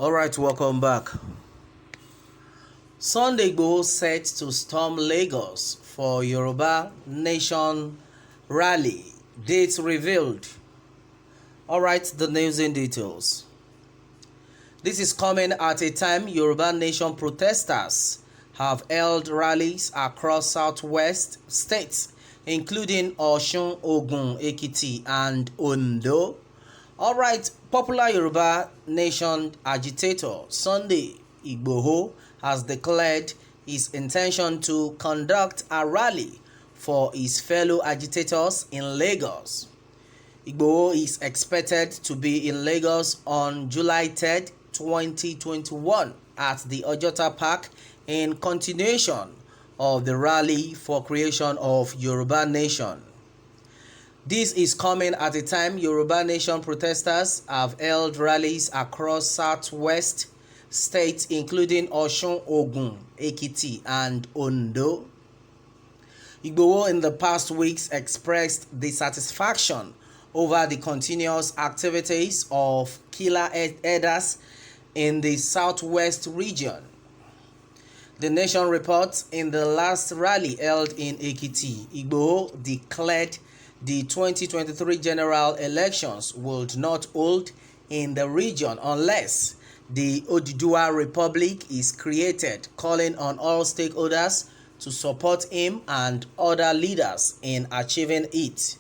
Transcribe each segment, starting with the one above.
Alright, welcome back. Sunday Igboho set to storm Lagos for Yoruba Nation rally. Dates revealed. Alright, the news in details. This is coming at a time Yoruba Nation protesters have held rallies across southwest states, including Osun, Ogun, Ekiti, and Ondo. Alright, popular Yoruba Nation agitator Sunday Igboho has declared his intention to conduct a rally for his fellow agitators in Lagos. Igboho is expected to be in Lagos on July 3rd, 2021 at the Ojota Park in continuation of the rally for creation of Yoruba Nation. This is coming at a time Yoruba Nation protesters have held rallies across southwest states including Osun, Ogun, Ekiti, and Ondo. Igboho in the past weeks expressed dissatisfaction over the continuous activities of killer herders in the southwest region. The Nation reports in the last rally held in Ekiti, Igboho declared the 2023 general elections would not hold in the region unless the Oduduwa Republic is created, calling on all stakeholders to support him and other leaders in achieving it.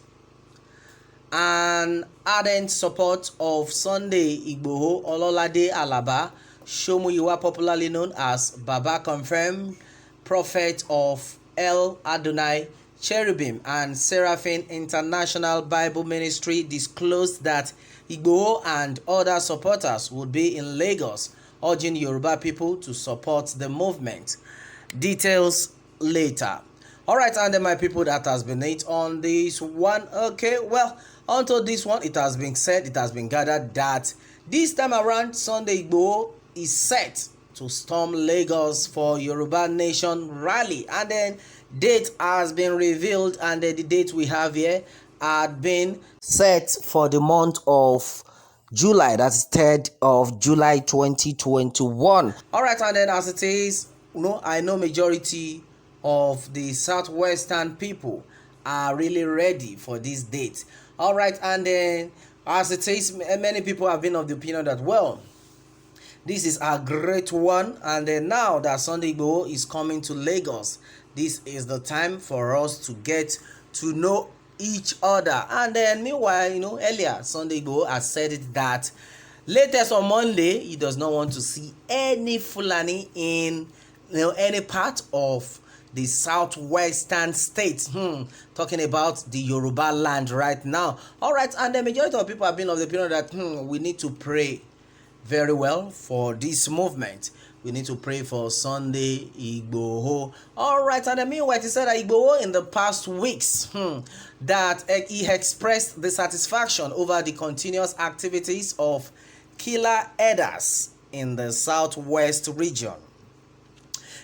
An ardent support of Sunday Igboho, Ololade Alaba Shomuyiwa, popularly known as Baba, confirmed prophet of El Adonai Cherubim and Seraphim International Bible Ministry, disclosed that Igboho and other supporters would be in Lagos, urging Yoruba people to support the movement. Details later. Alright, and then my people, that has been it on this one. Okay, well, onto this one, it has been said, it has been gathered that this time around Sunday Igboho is set to storm Lagos for Yoruba Nation rally, and then date has been revealed, and the date we have here had been set for the month of July. That's 3rd of July 2021. All right, and then as it is, I know majority of the southwestern people are really ready for this date. All right, and then as it is, many people have been of the opinion that, well, this is a great one, and then now that Sunday Igboho is coming to Lagos, this is the time for us to get to know each other. And then meanwhile, earlier Sunday Igboho has said it that latest on Monday he does not want to see any Fulani in any part of the southwestern states, talking about the Yoruba land right now. All right, and the majority of people have been of the opinion that we need to pray very well for this movement. We need to pray for Sunday Igboho. All right, and meanwhile, he said that Igboho in the past weeks that he expressed dissatisfaction over the continuous activities of killer herders in the southwest region.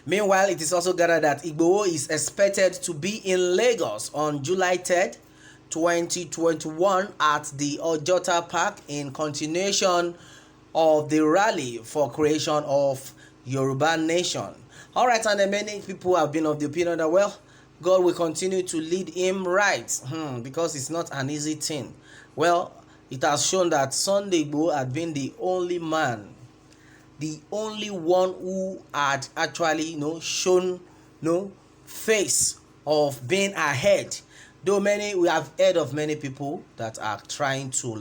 Meanwhile, it is also gathered that Igboho is expected to be in Lagos on July 3rd, 2021 at the Ojota Park in continuation of the rally for creation of Yoruba Nation. All right, and then many people have been of the opinion that, well, God will continue to lead him right, because it's not an easy thing. Well, it has shown that Sunday Igboho had been the only man, the only one who had actually, shown face of being ahead. Though we have heard of many people that are trying to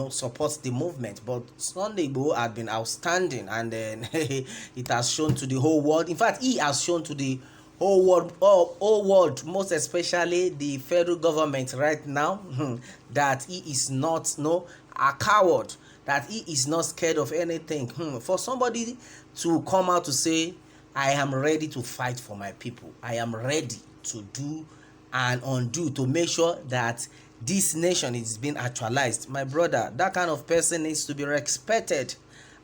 support the movement, but Sunday Igboho had been outstanding, and then it has shown to the whole world. In fact, he has shown to the whole world, most especially the federal government right now, that he is not a coward, that he is not scared of anything. For somebody to come out to say, I am ready to fight for my people, I am ready to do and undo to make sure that this nation is being actualized, my brother, that kind of person needs to be respected.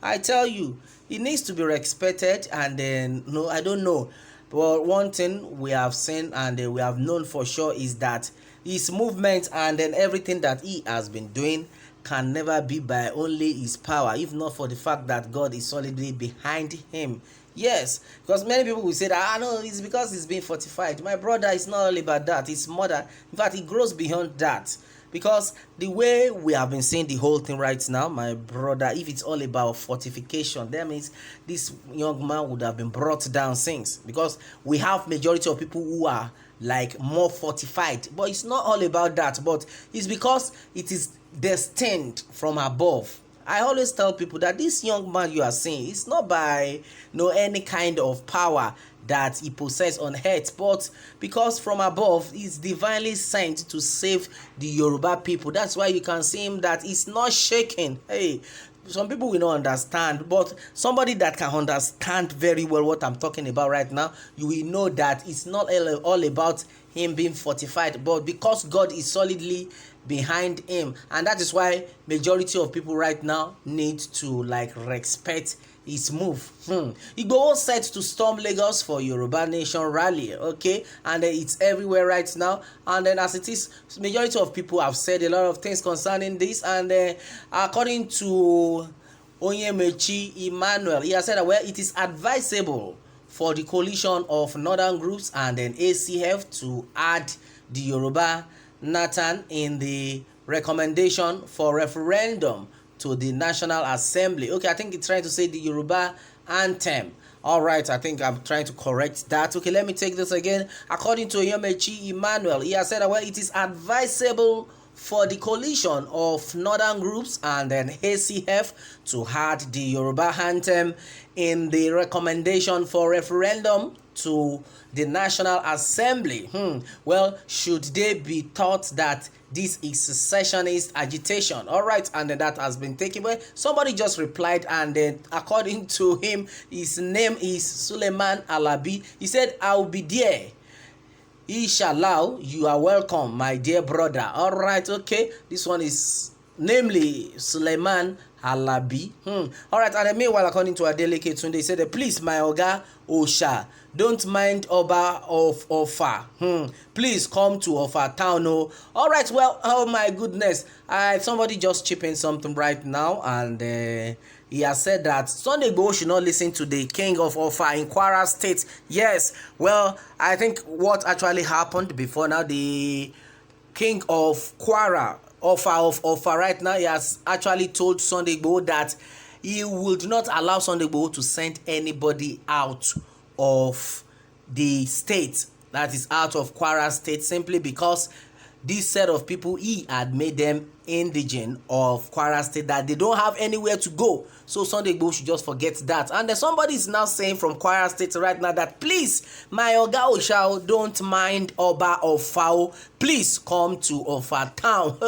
I tell you, he needs to be respected. And then I don't know, but one thing we have seen and we have known for sure is that his movement and then everything that he has been doing can never be by only his power, if not for the fact that God is solidly behind him. Yes, because many people will say that, no, it's because he's being fortified. My brother, it's not all about that. It's more than, in fact, it grows beyond that. Because the way we have been seeing the whole thing right now, my brother, if it's all about fortification, that means this young man would have been brought down since. Because we have majority of people who are like more fortified, but it's not all about that. But it's because it is destined from above. I always tell people that this young man you are seeing, it's not by any kind of power that he possesses on earth, but because from above he's divinely sent to save the Yoruba people. That's why you can see him that he's not shaking. Hey, some people will not understand, but somebody that can understand very well what I'm talking about right now, you will know that it's not all about him being fortified, but because God is solidly behind him. And that is why majority of people right now need to like respect his move. Igboho set to storm Lagos for Yoruba Nation rally, okay, and it's everywhere right now. And then as it is, majority of people have said a lot of things concerning this, and according to Onyemechi Emmanuel, he has said that, well, it is advisable for the coalition of northern groups and then ACF to add the Yoruba Nathan in the recommendation for referendum to the National Assembly. Okay, I think it's trying to say the Yoruba anthem. All right, I think I'm trying to correct that. Okay, let me take this again. According to Onyemechi Emmanuel, he has said that, well, it is advisable for the coalition of northern groups and then ACF to add the Yoruba anthem in the recommendation for referendum to the National Assembly. Well, should they be thought that this is secessionist agitation? All right, and then that has been taken away. Somebody just replied, and then according to him, his name is Suleiman Alabi. He said, I'll be there. Inshallah, you are welcome, my dear brother. All right, okay. This one is namely Suleiman Alabi. All right, and then meanwhile, according to Adeleke Tunde, he said, please, my Oga Osha, don't mind Oba of Ofa. Please come to Ofa town. Oh. All right, well, oh my goodness. Somebody just chip in something right now, and he has said that Sunday Igboho should not listen to the king of Ofa in Kwara State. Yes, well, I think what actually happened before now, the king of Kwara, Ofa right now, he has actually told Sunday Igboho that he would not allow Sunday Igboho to send anybody out of the state, that is out of Kwara State, simply because this set of people, he had made them indigene of Kwara State, that they don't have anywhere to go. So Sunday Igboho should just forget that. And then somebody is now saying from Kwara State right now that, please, my Oga Osha, don't mind Oba Ofao. Please come to Ofa town.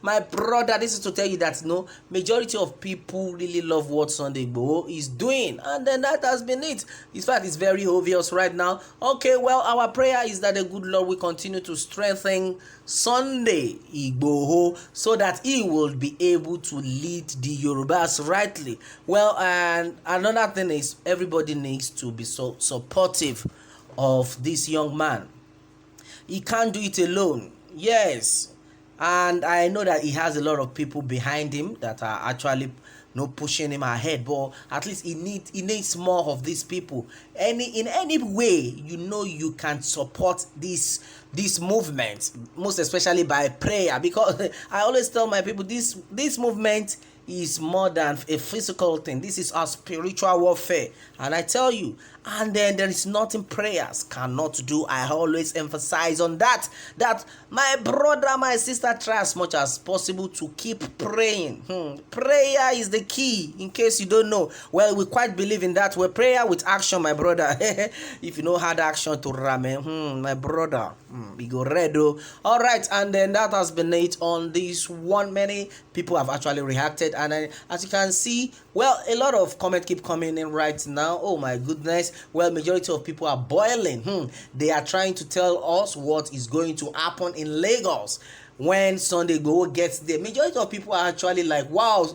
My brother, this is to tell you that majority of people really love what Sunday Igboho is doing. And then that has been it. In fact, it's very obvious right now. Okay, well, our prayer is that the good Lord will continue to strengthen Sunday Igboho so that he will be able to lead the Yorubas rightly. Well, and another thing is, everybody needs to be so supportive of this young man. He can't do it alone. Yes, and I know that he has a lot of people behind him that are actually pushing him ahead, but at least he needs more of these people. In any way you can support this movement, most especially by prayer, because I always tell my people this movement is more than a physical thing. This is a spiritual warfare, and I tell you, and then there is nothing prayers cannot do. I always emphasize on that my brother, my sister, try as much as possible to keep praying. Prayer is the key, in case you don't know. Well, we quite believe in that. We're prayer with action, my brother. If you know hard action to ramen, my brother, we go red. All right, and then that has been it on this one. Many people have actually reacted, and as you can see, well, a lot of comments keep coming in right now. Oh my goodness. Well, majority of people are boiling. They are trying to tell us what is going to happen in Lagos when Sunday Igboho gets there. Majority of people are actually like, wow,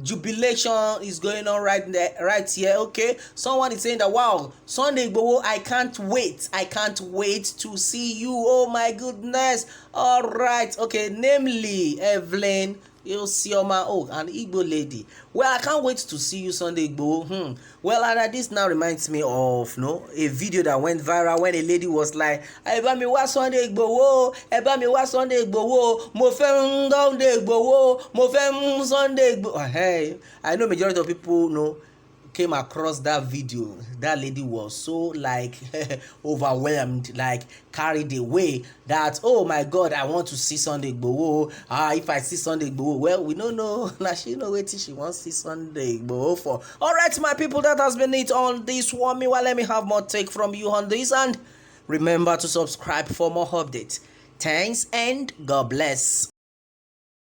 jubilation is going on right here. Okay, someone is saying that, wow, Sunday Igboho, I can't wait to see you. Oh my goodness. All right, okay, namely Evelyn Sioma, oh, an Igbo lady. Well, I can't wait to see you Sunday Igboho. Well, and this now reminds me of a video that went viral when a lady was like, ẹ bá mi wá Sunday Igboho, ẹ bá mi wá Sunday Igboho, mo fẹ́ Sunday Igboho, mo fẹ́ Sunday Igboho. Hey, I know majority of people came across that video. That lady was so like overwhelmed, like carried away that, oh my God, I want to see Sunday Igboho. If I see Sunday Igboho, well, we don't know. Now she know what she wants to see Sunday Igboho for. All right, my people, that has been it on this one. Meanwhile, let me have more take from you on this, and remember to subscribe for more updates. Thanks and God bless.